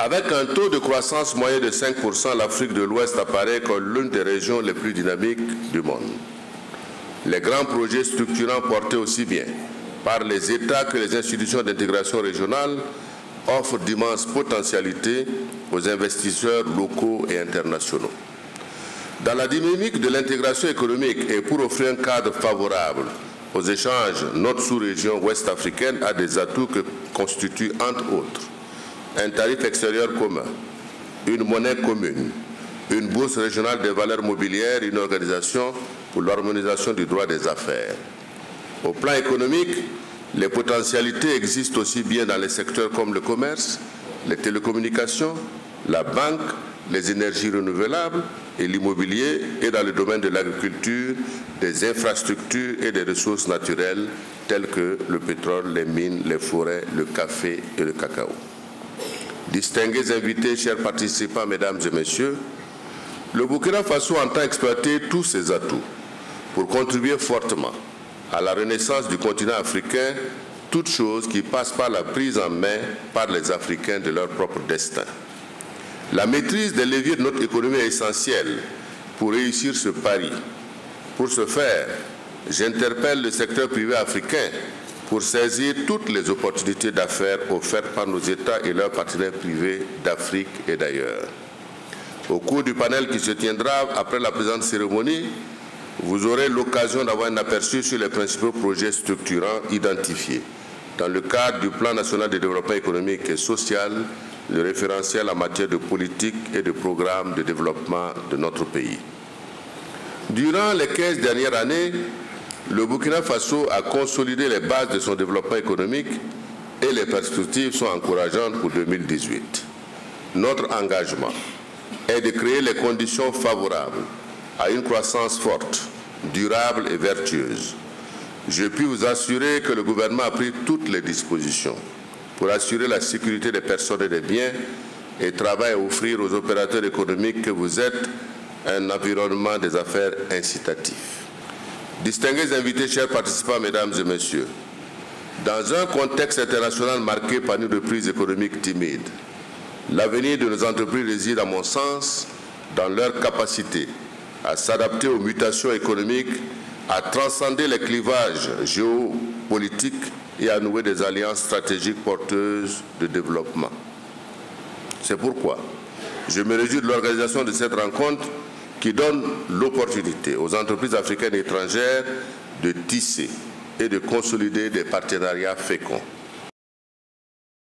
Avec un taux de croissance moyen de 5%, l'Afrique de l'Ouest apparaît comme l'une des régions les plus dynamiques du monde. Les grands projets structurants portés aussi bien par les États que les institutions d'intégration régionale offrent d'immenses potentialités aux investisseurs locaux et internationaux. Dans la dynamique de l'intégration économique et pour offrir un cadre favorable aux échanges, notre sous-région ouest africaine a des atouts que constituent, entre autres, un tarif extérieur commun, une monnaie commune, une bourse régionale des valeurs mobilières, une organisation pour l'harmonisation du droit des affaires. Au plan économique, les potentialités existent aussi bien dans les secteurs comme le commerce, les télécommunications, la banque, les énergies renouvelables et l'immobilier, et dans le domaine de l'agriculture, des infrastructures et des ressources naturelles telles que le pétrole, les mines, les forêts, le café et le cacao. Distingués invités, chers participants, mesdames et messieurs, le Burkina Faso entend exploiter tous ses atouts pour contribuer fortement à la renaissance du continent africain, toute chose qui passe par la prise en main par les Africains de leur propre destin. La maîtrise des leviers de notre économie est essentielle pour réussir ce pari. Pour ce faire, j'interpelle le secteur privé africain pour saisir toutes les opportunités d'affaires offertes par nos États et leurs partenaires privés d'Afrique et d'ailleurs. Au cours du panel qui se tiendra après la présente cérémonie, vous aurez l'occasion d'avoir un aperçu sur les principaux projets structurants identifiés dans le cadre du Plan national de développement économique et social, le référentiel en matière de politique et de programmes de développement de notre pays. Durant les 15 dernières années, le Burkina Faso a consolidé les bases de son développement économique et les perspectives sont encourageantes pour 2018. Notre engagement est de créer les conditions favorables à une croissance forte, durable et vertueuse. Je puis vous assurer que le gouvernement a pris toutes les dispositions pour assurer la sécurité des personnes et des biens et travaille à offrir aux opérateurs économiques que vous êtes un environnement des affaires incitatif. Distingués invités, chers participants, mesdames et messieurs, dans un contexte international marqué par une reprise économique timide, l'avenir de nos entreprises réside, à mon sens, dans leur capacité à s'adapter aux mutations économiques, à transcender les clivages géopolitiques et à nouer des alliances stratégiques porteuses de développement. C'est pourquoi je me réjouis de l'organisation de cette rencontre qui donne l'opportunité aux entreprises africaines et étrangères de tisser et de consolider des partenariats féconds.